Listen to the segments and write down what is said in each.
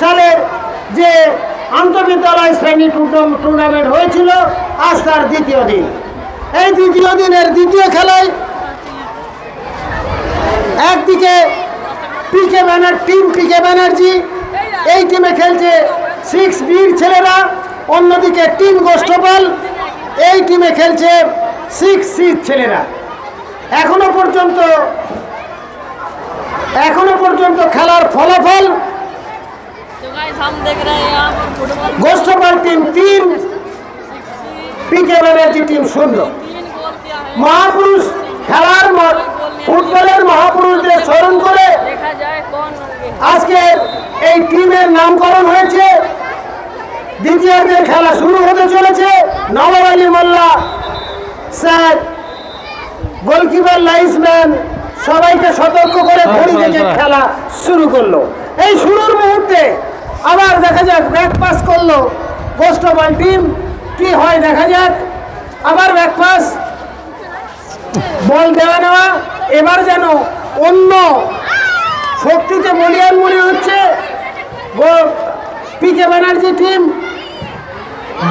সালের যে আন্তঃবিদ্যালয় শ্রেণী টুর্নামেন্ট হয়েছিল, আজ তার দ্বিতীয় দিন। এই দ্বিতীয় দিনের দ্বিতীয় খেলায় একদিকে টিম পিকে ব্যানার্জি, এই টিমে খেলছে 6B'র ছেলেরা, অন্যদিকে টিম গোষ্ঠপাল, এই টিমে খেলছে 6C'র ছেলেরা। এখনো পর্যন্ত খেলার ফলাফল গোষ্ঠপাল টিম 3, পিকে ব্যানার্জি টিম 0। মহাপুরুষ খেলার ফুটবলের মহাপুরুষদের স্মরণ করে আজকে এই টিমের নামকরণ হয়েছে। দ্বিতীয়ার্ধের খেলা শুরু হতে চলেছে। Nawab Ali Molla sir, goalkeeper, linesman সবাইকে সতর্ক করে ঘড়ি দেখে খেলা শুরু করলো। এই শুরুর মুহূর্তে আবার দেখা যাক ব্যাক পাস করলো গোষ্ঠপাল টিম, কি হয় দেখা যাক। আবার ব্যাক পাস, বল দেওয়া নেওয়া, এবার যেন অন্য শক্তিতে বলিয়ান মনে হচ্ছে পিকে ব্যানার্জি টিম।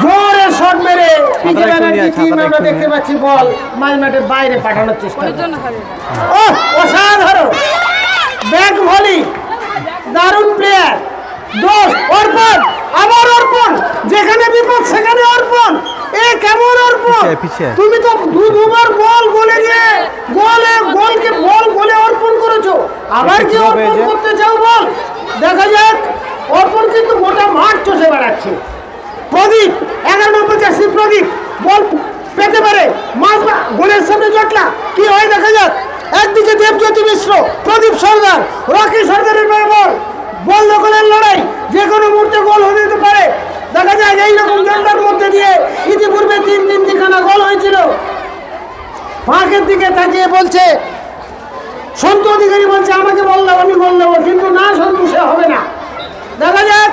জোরে শট মেরে পিকে ব্যানার্জি টিম আমরা দেখতে পাচ্ছি বল মাঝমাঠের বাইরে পাঠানোর চেষ্টা। অসাধারণ ব্যাক ভলি, দারুণ প্লেয়ার, দোষ অর্পণ, আবার অর্পণ, যেখানে বিপদ সেখানে অর্পণ। এ কেমন অর্পণ, তুমি তো দুবার বল গোলে গিয়ে বল গোলে অর্পণ করেছো, আবার কি অর্পণ করতে চাও বল? দেখা যাক, অর্পণ কিন্তু গোটা মাঠ চষে বেড়াচ্ছে। প্রদীপ 11 নম্বর জার্সি প্রদীপ বল পেতে পারে, মাঝ গোলের সামনে জটলা, কি হয় দেখা যাক। একদিকে দেবজ্যোতি মিশ্র, প্রদীপ সরকার, রকি সরকারের বল দখলের লড়াই, যে কোনো মুহূর্তে গোল হয়ে যেতে পারে। দেখা যায় এইরকম জলটার মধ্যে দিয়ে ইতিপূর্বে 3-3 গোল হয়েছিল। ফাঁকের দিকে তাকিয়ে বলছে সন্তু অধিকারী, বলছে আমাকে বল দাও, আমি গোল দেবো, কিন্তু না সন্তু, সে হবে না। দেখা যাক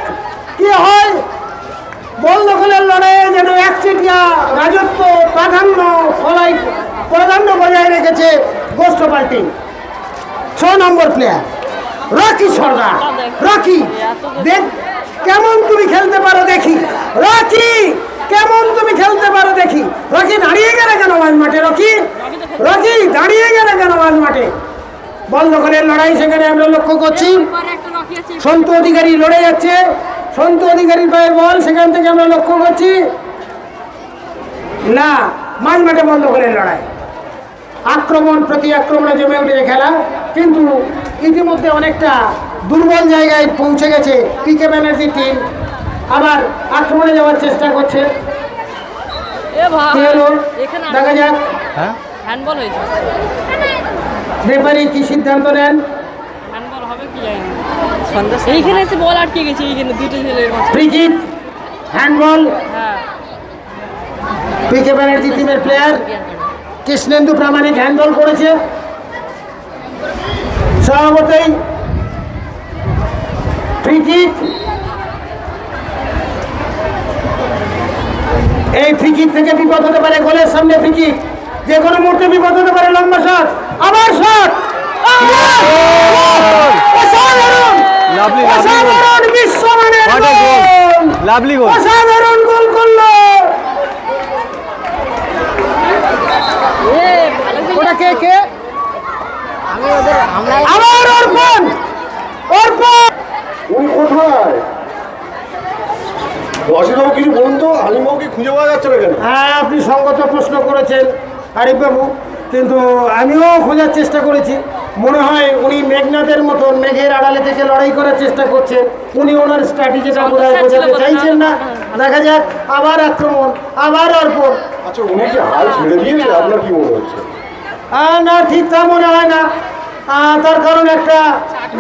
কি হয়। বল দখলের লড়াইয়ে যেন একচেটিয়া রাজত্ব প্রাধান্য বজায় রেখেছে গোষ্ঠপাল টিম। 6 নম্বর প্লেয়ার রকি সরকার। রকি, দেখ কেমন তুমি খেলতে পারো দেখি, রকি কেমন তুমি খেলতে পারো দেখি। রকি দাঁড়িয়ে গেলে কেন মাঝ মাঠে? রকি দাঁড়িয়ে গেলে কেন মাঝ মাঠে? বল দখলের লড়াই সেখানে আমরা লক্ষ্য করছি। সন্তু অধিকারী লড়ে যাচ্ছে, সন্তু অধিকারীর পায়ের বল সেখান থেকে আমরা লক্ষ্য করছি। না, মাঝ মাঠে বল দখলের লড়াই, আক্রমণ প্রতি আক্রমণে জমে উঠেছে খেলা, কিন্তু ইতিমধ্যে অনেকটা দুর্বল জায়গায় পৌঁছে গেছে পিকে ব্যানার্জি টিম। আবার আক্রমণে যাওয়ার চেষ্টা করছে, দেখা যাক রেফারি কি সিদ্ধান্ত নেন। ফ্রি কিক, হ্যান্ডবল, পিকে ব্যানার্জি টিমের প্লেয়ার কৃষ্ণেন্দু প্রামাণিক হ্যান্ডবল করেছে। স্বভাবতই ফ্রি কিক, এই ফ্রি কিক থেকে বিপদ হতে পারে, গোলের সামনে ফ্রি কিক, যে কোনো মুহূর্তে বিপদ হতে পারে। লম্বা শট, আবার শট, অসাধারণ বিশ্বমানের গোল, অসাধারণ গোল করলো। ওটা কে? আবার অর্পণ, উনি কোথায়? অসিবাবু কিছু বলুন তো, আলিমবাবুকে খুঁজে পাওয়া যাচ্ছে না কেন? হ্যাঁ, আপনি সঙ্গত প্রশ্ন করেছেন আরিফবাবু, কিন্তু আমিও খোঁজার চেষ্টা করেছি। মনে হয় উনি মেঘনাথের মতন মেঘের আড়ালে থেকে লড়াই করার চেষ্টা করছেন। উনি ওনার স্ট্র্যাটেজিটা বোধহয় বোঝাতে চাইছেন না। দেখা যাক, আবার আক্রমণ, আবার অর্পণ। আচ্ছা, উনি কি হাল ছেড়ে দিয়েছে? আপনার কি মনে হচ্ছে? না, ঠিক তা মনে হয় না। তার কারণ একটা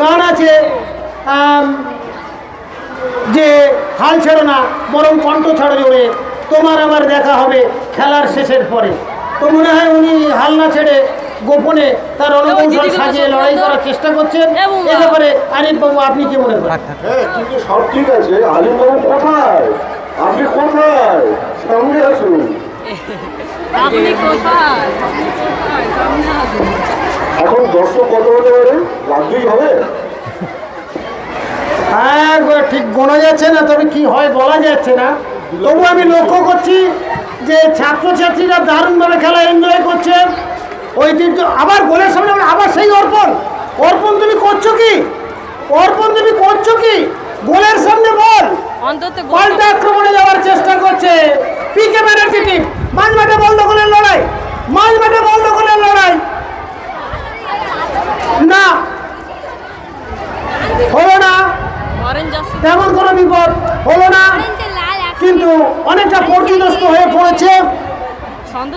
গান আছে যে হাল ছেড়ো না, বরং কণ্ঠ ছাড়ো জোরে, তোমার আমার দেখা হবে খেলার শেষের পরে। তো মনে হয় উনি হাল না ছেড়ে গোপনে তার রণকৌশল সাজিয়ে লড়াই করার চেষ্টা করছেন। এ ব্যাপারে আরিফবাবু আপনি কি মনে করেন? হ্যাঁ, কিন্তু সব ঠিক আছে, আলিমবাবু কোথায়? আপনি কোথায়? সামনে আসুন। এখন দর্শক কত হতে পারে? লাখ 2 হবে? হ্যাঁ, ঠিক গোনা যাচ্ছে না, তবে কি হয় বলা যাচ্ছে না। তবু আমি লক্ষ্য করছি যে ছাত্রছাত্রীরা দারুণভাবে খেলা এনজয় করছে। ঐতিহ্য আবার গোলের সামনে আবার সেই অর্পণ। অর্পণ তুমি করছো কি? অর্পণ তুমি করছো কি? গোলের সামনে বল পাল্টা আক্রমণে যাওয়ার চেষ্টা করছে পিকে ব্যানার্জি টিম। মাঝ মাঠে বল দখলের লড়াই, মাঝ মাঠে বল দখলের লড়াই। না, হলো না, তেমন কোনো বিপদ হলো না, কিন্তু অনেকটা পর্যদস্ত হয়ে পড়েছে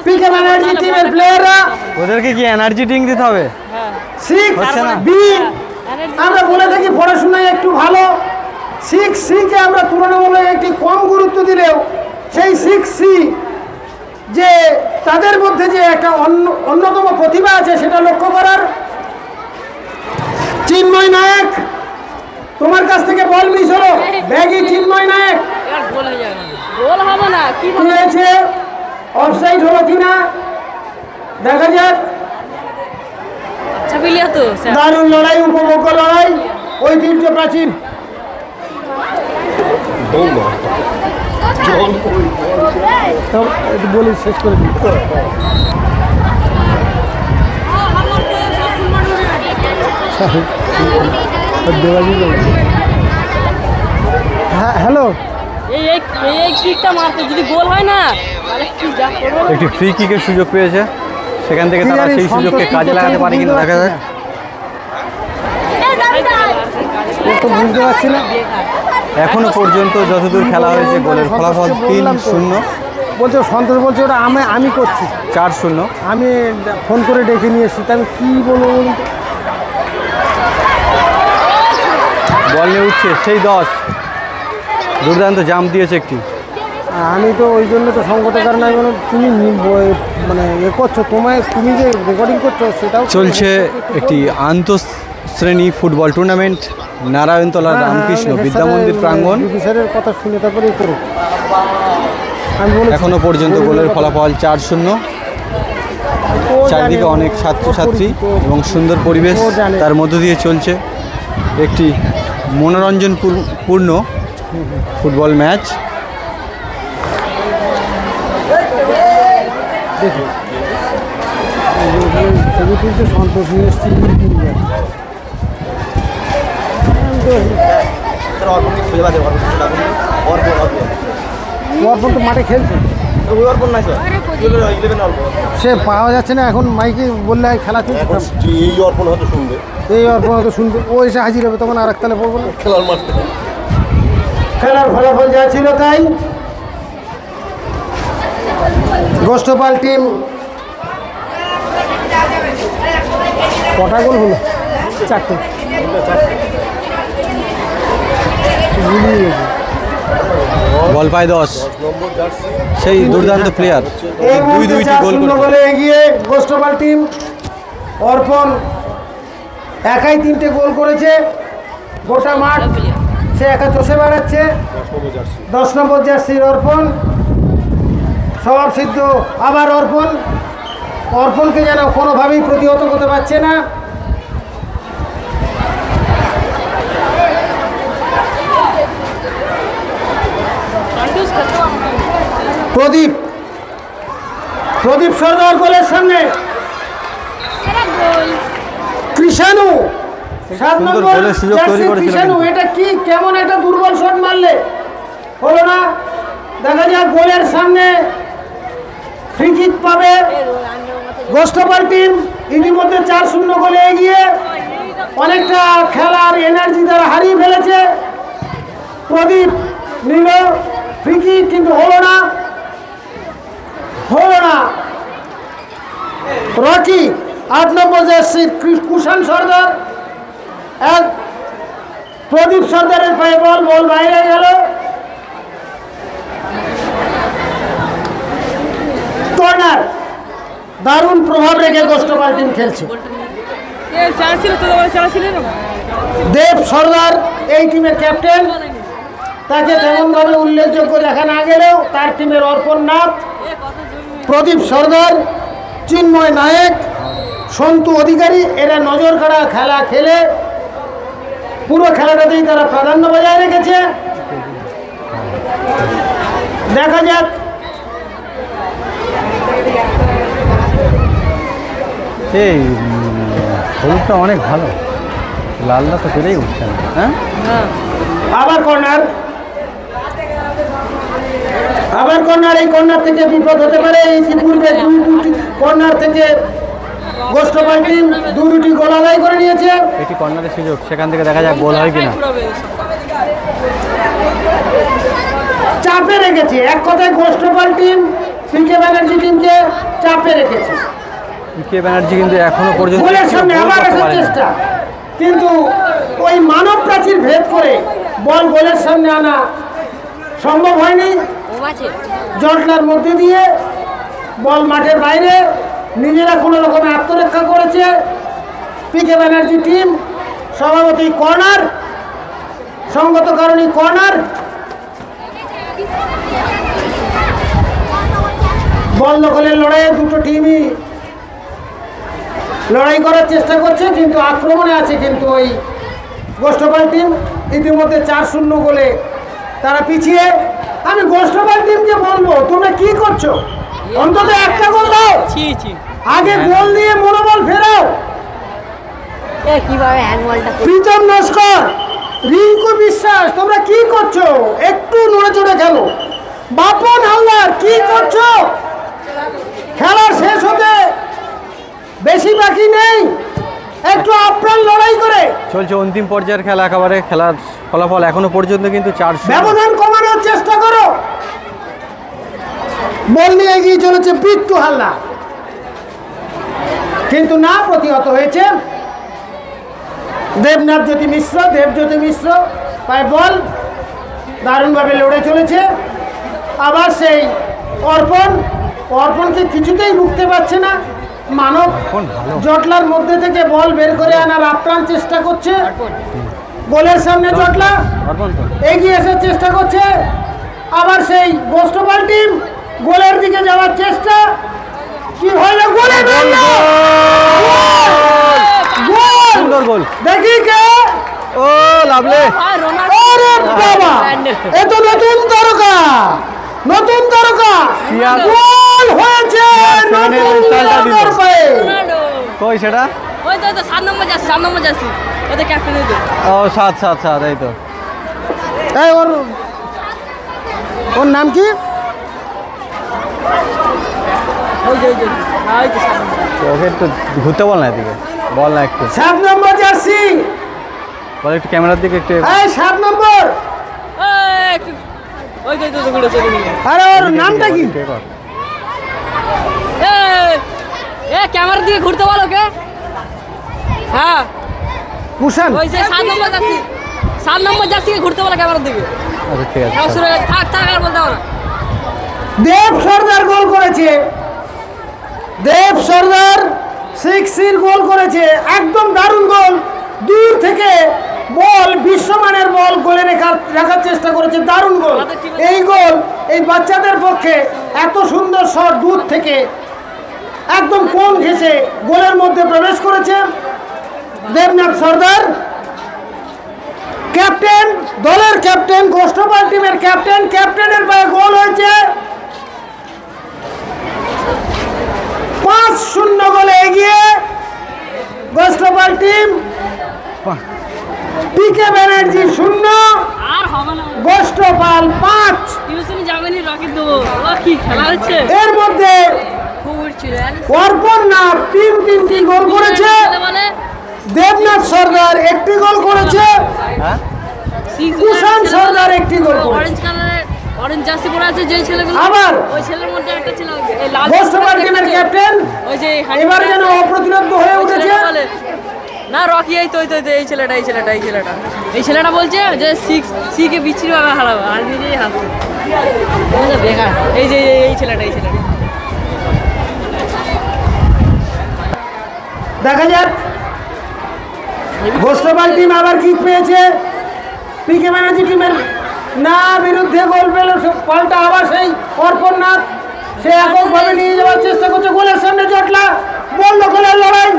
পিকে ব্যানার্জি টিমের প্লেয়াররা। ওদেরকে কি এনার্জি ড্রিঙ্ক দিতে হবে? 6B আমরা বলে থাকি পড়াশোনায় একটু ভালো, 6C-কে আমরা তুলনামূলক একটি কম গুরুত্ব দিলেও সেই 6C যে তাদের মধ্যে যে একটা অন্যতম প্রতিভা আছে সেটা লক্ষ্য করার। চিন্ময় নায়ক, তোমার কাছ থেকে বল মিস হলো। ব্যাগি চিন্ময় নায়ক, গোল হবে না কি হয়েছে? অফসাইড হলো কিনা দেখা যাক। ছাপিলিয়া তো দারুণ লড়াই, উপভোগ্য লড়াই, ঐতিহ্য প্রাচীন। বলি শেষ করে দিই। হ্যাঁ হ্যালো, এই কিকটা মারতে যদি গোল হয় না তাহলে কি যা করব। একটি ফ্রি কিকের সুযোগ পেয়েছে, সেখান থেকে তারা সেই সুযোগকে কাজে লাগাতে পারে কিনা দেখা যাক। তো বুঝতে পারছি না। এখনো পর্যন্ত যতদূর খেলা হয়েছে গোলের ফলাফল 3-0। বলছে সন্তোষ বলছে ওটা আমি করছি, 4-0। আমি ফোন করে ডেকে নিয়ে এসেছি, আমি কী বলবো বলুন তো? বল নিয়ে উঠছে সেই 10, দুর্দান্ত জাম্প দিয়েছে একটি। আমি তো ওই জন্য তো সঙ্গত কারণ আমি বললাম তুমি মানে করছো, তুমি যে রেকর্ডিং করছো সেটাও চলছে একটি আন্তঃশ্রেণী ফুটবল টুর্নামেন্ট নারায়ণতলা রামকৃষ্ণ বিদ্যা মন্দির প্রাঙ্গণ। স্যারের কথা শুনে তারপরেই করো। আমি বলি এখনো পর্যন্ত গোলের ফলাফল 4-0। চারদিকে অনেক ছাত্রছাত্রী এবং সুন্দর পরিবেশ, তার মধ্য দিয়ে চলছে একটি মনোরঞ্জনপূর্ণ ফুটবল ম্যাচ। দেখো ছবি তুলতে সন্তোষ নিয়ে এসছি। অর্পণ তো মাঠে খেলছে, সে পাওয়া যাচ্ছে না এখন। মাইকে বললে খেলা চলছে, এই অর্পণ হয়তো শুনবে, এই অর্পণ হয়তো শুনবে, ও এসে হাজির হবে, তখন আর একতালে পড়বো না। খেলার মাঠ থেকে খেলার ফলাফল যা ছিল তাই। গোষ্ঠপাল টিম কটা গোল হলো? 4টে। বল পায় 10, সেই দুর্দান্ত প্লেয়ার এই মুহূর্তে 2-2টি গোল 4-0 করেছে। গোলে এগিয়ে গোষ্ঠপাল টিম। অর্পণ একাই 3টে গোল করেছে, গোটা মাঠ সে একা চষে বেড়াচ্ছে। 10 নম্বর জার্সির অর্পণ, স্বভাব সিদ্ধ আবার অর্পণ। অর্পণকে যেন কোনোভাবেই প্রতিহত করতে পারছে না। প্রদীপ সরদার গোলের সামনে কৃষাণু 7 সুন্দর নম্বর গোলের সুযোগ তৈরি জার্সি করেছিল কৃষাণু। কিন্তু। এটা কি কেমন একটা দুর্বল শট মারলে, হলো না। দেখা যাক গোলের সামনে ফ্রি কিক পাবে গোষ্ঠপাল টিম। ইতিমধ্যে 4-0 গোলে এগিয়ে অনেকটা খেলার এনার্জি তারা হারিয়ে ফেলেছে। প্রদীপ নিল ফ্রি কিক, কিন্তু হলো না, হলো না। রকি 8 নম্বর জার্সি কুষাণ সর্দার, এক প্রদীপ সর্দারের পায়ে বল, বল বাইরে গেল। কর্নার, দারুণ প্রভাব রেখে গোষ্ঠপাল টিম খেলছে। দেব সর্দার এই টিমের ক্যাপ্টেন, তাকে তেমনভাবে উল্লেখযোগ্য দেখা না গেলেও তার টিমের অর্পণ নাথ, প্রদীপ সর্দার, চিন্ময় নায়ক, সন্তু অধিকারী এরা নজর কাড়া খেলা খেলে পুরো খেলাটাতেই তারা প্রাধান্য বজায় রেখেছে। দেখা যাক এই হলুদটা অনেক ভালো, লালটা তো পেলেই উঠছে না। হ্যাঁ, আবার কর্নার, আবার কর্নার। এই কর্নার থেকে বিপদ হতে পারে। ইতিপূর্বে দুটি কর্নার থেকে গোষ্ঠপাল টিম দুটি গোল আদায় করে নিয়েছে। এটি কর্নারের সুযোগ, সেখান থেকে দেখা যাক গোল হয় কিনা। চাপে রেখেছে, এক কথায় গোষ্ঠপাল টিম পিকে ব্যানার্জি টিমকে চাপে রেখেছে। পিকে ব্যানার্জি কিন্তু এখনো পর্যন্ত গোলের সামনে আবার আসার চেষ্টা, কিন্তু ওই মানব প্রাচীর ভেদ করে বল গোলের সামনে আনা সম্ভব হয়নি। জটলার মধ্যে দিয়ে বল মাঠের বাইরে, নিজেরা কোনো রকমে আত্মরক্ষা করেছে পিকে ব্যানার্জি টিম। স্বভাবতই কর্নার, সঙ্গত কারণে কর্নার। বল দখলের লড়াইয়ে দুটো টিমই লড়াই করার চেষ্টা করছে, কিন্তু আক্রমণে আছে কিন্তু ওই গোষ্ঠপাল টিম। ইতিমধ্যে 4-0 গোলে তারা পিছিয়ে। আমি গোষ্ঠপাল টিমকে বলবো, তোমরা কি করছো? অন্তত একটা গোল দাও, আগে গোল দিয়ে মনোবল ফেরাও। কিভাবে হ্যান্ডবলটা প্রীতম নস্কর, রিঙ্কু বিশ্বাস, তোমরা কি করছো? একটু নড়ে চড়ে খেলো। বাপন হালদার, কি করছো? খেলা শেষ হতে বেশি বাকি নেই, একটু আপ্রাণ লড়াই করে চলছে অন্তিম পর্যায়ের খেলা। একেবারে খেলার ফলাফল এখনো পর্যন্ত কিন্তু 4-0। ব্যবধান কমানোর চেষ্টা করো। বল নিয়ে এগিয়ে চলেছে বিট্টু হালদার, কিন্তু না, প্রতিহত হয়েছে দেবজ্যোতি মিশ্র পায় বল, দারুণভাবে লড়ে চলেছে। আবার সেই অর্পণকে কিছুতেই রুখতে পারছে না মানব। জটলার মধ্যে থেকে বল বের করে আনার আপ্রাণ চেষ্টা করছে। গোলের সামনে জটলা এগিয়ে আসার চেষ্টা করছে। আবার সেই গোষ্ঠপাল টিম গোলের দিকে যাওয়ার চেষ্টা, কি হলো? গোলে সুন্দর গোল, দেখি কে? ও লাভলে, আরে বাবা, এ তো নতুন তারকা, গোল হয়েছে নতুন তারকার পায়ে। কই সেটা? ওই তো 7 নম্বর যাচ্ছে ওদের ক্যাপ্টেন। ও 7 এই তো। এই ওর নাম কি? ওকে একটু ঘুরতে বল না, এদিকে বল না, একটু 7 নম্বর জার্সি বল, একটু ক্যামেরার দিকে একটু। এই 7 নম্বর, ওই তো আরে ওর নামটা কি? ক্যামেরার দিকে ঘুরতে বলো কে? হ্যাঁ, কুশান। ওই যে 7 নম্বর যাচ্ছে ঘুরতে বলো ক্যামেরার দিকে। আচ্ছা ঠিক আছে। থাক আর বলতে হবে না। দেব সর্দার গোল করেছে, দেব সর্দার 6 গোল করেছে, একদম দারুণ গোল। দূর থেকে বল, বিশ্বমানের বল গোলে রাখার চেষ্টা করেছে, দারুণ গোল। এই গোল এই বাচ্চাদের পক্ষে এত সুন্দর শট, দূর থেকে একদম কোণ ঘেঁষে গোলের মধ্যে প্রবেশ করেছে দেবনাথ সর্দার। ক্যাপ্টেন, দলের ক্যাপ্টেন, গোষ্ঠপাল টিমের ক্যাপ্টেনের পায়ে গোল হয়েছে। 5-0 গোলে এগিয়ে গোষ্ঠপাল টিম। পিকে ব্যানার্জি 0, আর হবে না, গোষ্ঠপাল 5। টিউশন যাবেনি, রকি দেবো। ও কি খেলা হচ্ছে! এর মধ্যে অর্পণ নাথ 3টি গোল করেছে, দেবনাথ সর্দার 1টি গোল করেছে, কুশান সর্দার 1টি গোল করেছে। অরেঞ্জ কালারের অরেঞ্জ জার্সি পরে আছে যে ছেলেগুলো, আবার ওই ছেলের মধ্যে একটা ছিল গোষ্ঠপাল টিমের ক্যাপ্টেন ওই যে এবার যেন অপ্রতিরোধ্য হয়ে উঠেছে। না রকি, এই তো এই ছেলেটা বলছে যে 6 কে বিচ্ছিরি ভাবে হারাবো, আর নিজেই হারছে। বেকার। এই ছেলেটা দেখা যাক গোষ্ঠপাল টিম আবার কিক পেয়েছে। পিকে ব্যানার্জি টিমের না বিরুদ্ধে গোল পেল, পাল্টা আবার সেই অর্পণ নাথ, সে এককভাবে নিয়ে যাওয়ার চেষ্টা করছে। গোলের সামনে জটলা, বল দখলের লড়াই,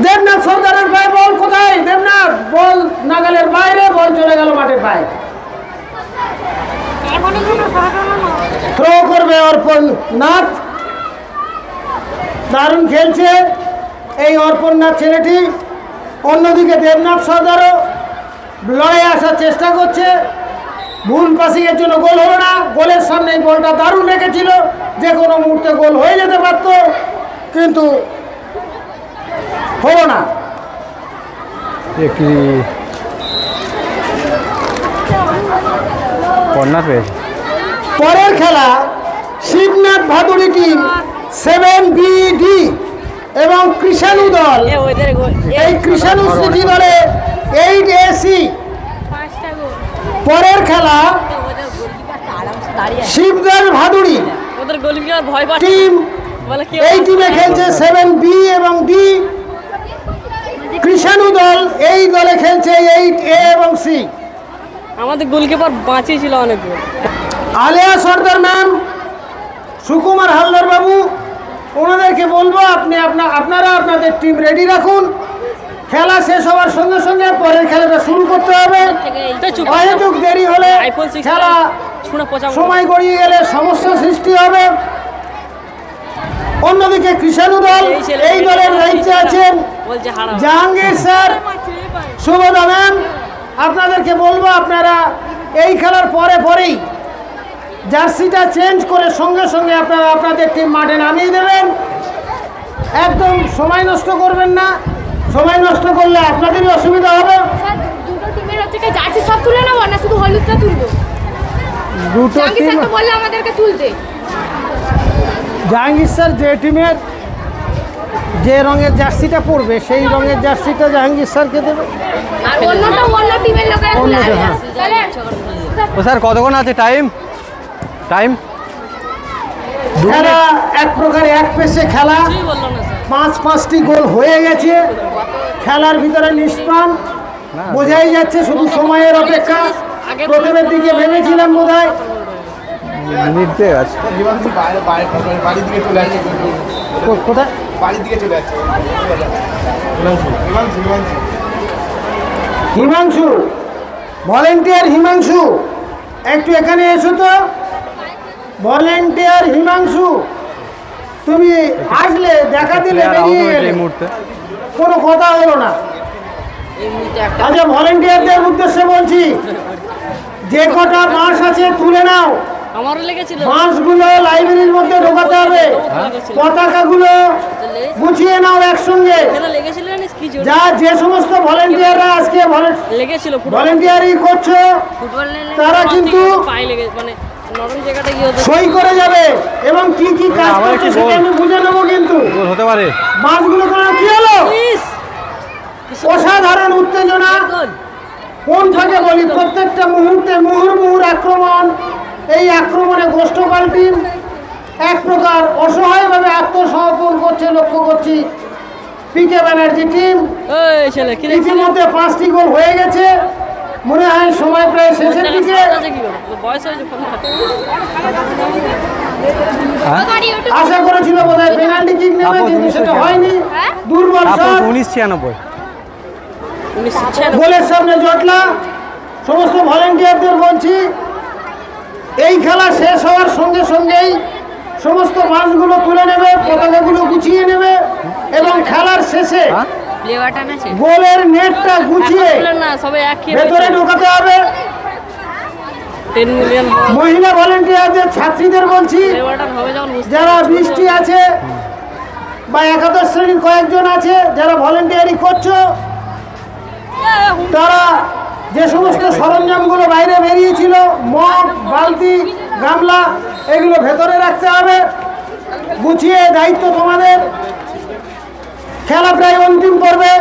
দেবনাথ সর্দারের পায়ে বল কোথায়? দেবনাথ বল নাগালের বাইরে, বল চলে গেল মাঠের বাইরে। থ্রো করবে অর্পণ নাথ। দারুণ খেলছে এই অর্পণ নাথ ছেলেটি। অন্যদিকে দেবনাথ সর্দারও লড়াই আসার চেষ্টা করছে। ভুল পাসিংয়ের জন্য গোল হলো না। গোলের সামনে এই বলটা দারুণ রেখেছিল, যে কোনো মুহূর্তে গোল হয়ে যেতে পারত, কিন্তু হলো না। একটি কর্নার পেয়েছে। পরের খেলা শিবনাথ ভাদুড়ি টিম 7BD এবং কৃষাণু দল। এই কৃষাণু স্মৃতি দলে 8AC। পরের খেলা শিবদাস ভাদুড়ি টিম, এই টিমে খেলছে 7B এবং D। কৃষাণু দল এই দলে খেলছে 8A এবং C। আমাদের গোলকিপার বাঁচিয়েছিল অনেক। আলেয়া সর্দার ম্যাম, সুকুমার হালদার বাবু, ওনাদেরকে বলবো আপনারা আপনাদের টিম রেডি রাখুন। খেলা শেষ হওয়ার সঙ্গে সঙ্গে পরের খেলাটা শুরু করতে হবে। অহেতুক দেরি হলে খেলা সময় গড়িয়ে গেলে সমস্যা সৃষ্টি হবে। অন্যদিকে কৃষাণু দল, এই দলের দায়িত্বে আছেন জাহাঙ্গীর স্যার, সুবোধা ম্যাম। আপনাদেরকে বলবো আপনারা এই খেলার পরেই জার্সিটা চেঞ্জ করে সঙ্গে সঙ্গে আপনারা আপনাদের টিম মাঠে নামিয়ে দেবেন। একদম সময় নষ্ট করবেন না, সময় নষ্ট করলে আপনাদেরই অসুবিধা হবে। দুটো টিমের হচ্ছে জার্সি সব তুলে নেবো না শুধু হলুদটা তুলবো? দুটো টিম বললে আমাদেরকে তুলতে। জাহাঙ্গীর স্যার যে টিমের যে রঙের জার্সিটা পরবে সেই রঙের জার্সিটা জাহাঙ্গীর স্যারকে দেবে। আর অন্যটা অন্য টিমের লোকেরা তুলে অন্যটা, হ্যাঁ। তো স্যার কতক্ষণ আছে টাইম? খেলা এক প্রকার এক পেশে খেলা। 5-5টি গোল হয়ে গেছে খেলার ভিতরে নিষ্প্রাণ, বোঝাই যাচ্ছে শুধু সময়ের অপেক্ষা। প্রথমের দিকে ভেবেছিলাম বোধহয় মিনিট দিয়ে আছে। বাড়ির দিকে চলে আসছে, কোথায় বাড়ির দিকে চলে আসছে। হিমাংশু, ভলেন্টিয়ার হিমাংশু, একটু এখানে এসো তো। ভলেন্টিয়ার হিমাংশু, তুমি আসলে দেখা দিলে বেরিয়ে গেলে, কোনো কথা হলো না। আচ্ছা, ভলেন্টিয়ারদের উদ্দেশ্যে বলছি, যে কটা বাঁশ আছে তুলে নাও। আমারও লেগেছিল। বাঁশগুলো লাইব্রেরির মধ্যে ঢোকাতে হবে। পতাকাগুলো গুছিয়ে নাও একসঙ্গে। লেগেছিল জানিস কি জোরে? যা যে সমস্ত ভলেন্টিয়াররা আজকে লেগেছিল ভলেন্টিয়ারি করছো তারা কিন্তু পায়ে লেগে মানে নরম জায়গাটা কি হতো? সই করে যাবে এবং কি কি কাজ করছে সেটা আমি বুঝে নেবো। কিন্তু হতে পারে বাঁশগুলো তোমার কি হলো? অসাধারণ উত্তেজনা। কোন থেকে বলি, প্রত্যেকটা মুহূর্তে মুহুর্মুহুর আক্রমণ। এই আক্রমণে গোষ্ঠপাল টিম এক প্রকার অসহায়ভাবে আত্মসমর্পণ করছে, লক্ষ্য করছি। পিকে ব্যানার্জি টিম ইতিমধ্যে 5টি গোল হয়ে গেছে। মনে হয় সময় প্রায় শেষের দিকে। আশা করেছিল বোধহয় পেনাল্টি কিক নেবে, কিন্তু সেটা হয়নি। দুর্বল শট। 1996 গোলের সামনে জটলা। সমস্ত ভলেন্টিয়ারদের বলছি, এই খেলা শেষ হওয়ার সঙ্গে সঙ্গেই সমস্ত বাঁশগুলো তুলে নেবে, পতাকাগুলো গুছিয়ে নেবে এবং খেলার শেষে গোলের নেটটা গুছিয়ে ভেতরে ঢোকাতে হবে। মহিলা ভলেন্টিয়ারদের ছাত্রীদের বলছি, যারা 20টি আছে বা একাদশ শ্রেণীর কয়েকজন আছে যারা ভলেন্টিয়ারি করছো, তারা যে সমস্ত সরঞ্জামগুলো বাইরে বেরিয়েছিল, মগ, বালতি, গামলা, এগুলো ভেতরে রাখতে হবে, গুছিয়ে। দায়িত্ব তোমাদের। খেলা প্রায় অন্তিম পর্বে।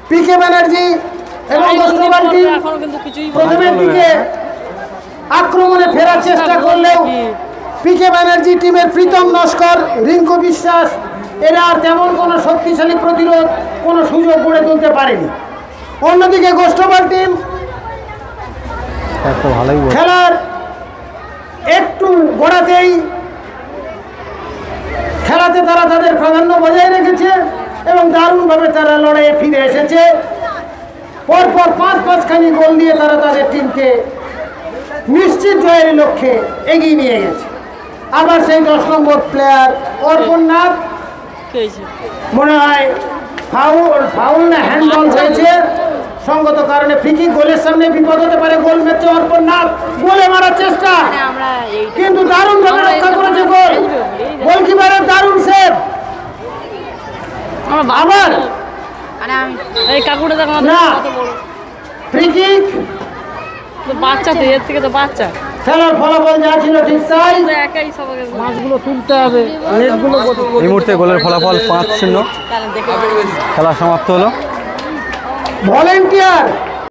পিকে ব্যানার্জি এবং গোষ্ঠপাল টিম প্রথমের দিকে আক্রমণে ফেরার চেষ্টা করলেও পিকে ব্যানার্জি টিমের প্রীতম নস্কর, রিঙ্কু বিশ্বাস এরা আর তেমন কোনো শক্তিশালী প্রতিরোধ, কোনো সুযোগ গড়ে তুলতে পারেনি। অন্যদিকে গোষ্ঠপাল টিম খেলার একটু গোড়াতেই খেলাতে তারা তাদের প্রাধান্য বজায় রেখেছে এবং দারুণভাবে তারা লড়াইয়ে ফিরে এসেছে। পরপর 5-5খানি গোল দিয়ে তারা তাদের টিমকে নিশ্চিত জয়ের লক্ষ্যে এগিয়ে নিয়ে গেছে। আবার সেই 10 নম্বর প্লেয়ার অর্পণ নাথ, কি হয়েছে? মনে হয় ফাউল না হ্যান্ডবল হয়েছে, সঙ্গত কারণে ফ্রি গোলের সামনে বিপদ হতে পারে। গোল মেরেছে অর্পণ নাথ, গোলে মারার চেষ্টা, আমরা কিন্তু দারুণ ভাবে রক্ষা করেছে গোল। গোলকিপারের দারুণ সেভ। আবার এই কাকুটা দেখো না। কত বড় ফ্রি কিক। তো বাচ্চা, তো এর থেকে তো বাচ্চা, খেলার ফলাফল যা ছিল ঠিক তাই। তো একাই সবাইকে মাছগুলো তুলতে হবে, নেটগুলো এই মুহূর্তে গোলের ফলাফল 5-0। দেখে খেলা সমাপ্ত হলো। ভলেন্টিয়ার